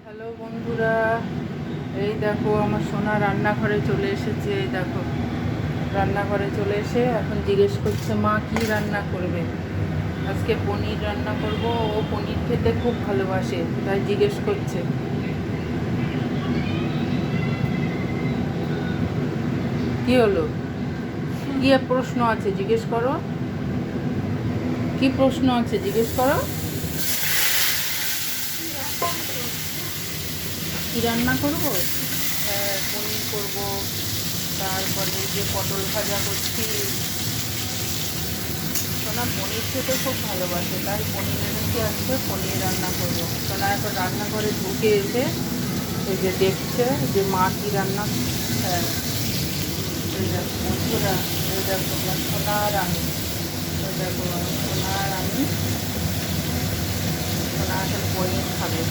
Hello বন্ধুরা, এই দেখো আমার সোনা রান্নাঘরে চলে এসেছে। এই দেখো রান্নাঘরে চলে এসে এখন জিজ্ঞেস করছে মা কি রান্না করবে। আজকে পনির রান্না করব, ও পনির খেতে খুব ভালোবাসে, তাই জিজ্ঞেস করছে। কি হলো, কি প্রশ্ন আছে জিজ্ঞেস করো, কি প্রশ্ন আছে জিজ্ঞেস করো। কি রান্না করব? হ্যাঁ, পনির করব, তারপরে যে পটল ভাজা করছি। সোনা পনির খেতে খুব ভালোবাসে, তাই পনির এনেছি, আজকে পনির রান্না করব। সোনা এখন রান্নাঘরে ঢুকে এসে এই যে দেখছে যে মা কি রান্না। হ্যাঁ, এই দেখো বন্ধুরা, এই দেখো আমার সোনা আর আমি, এই দেখো আমার সোনা আর আমি, সোনা এখন পনির খাবে।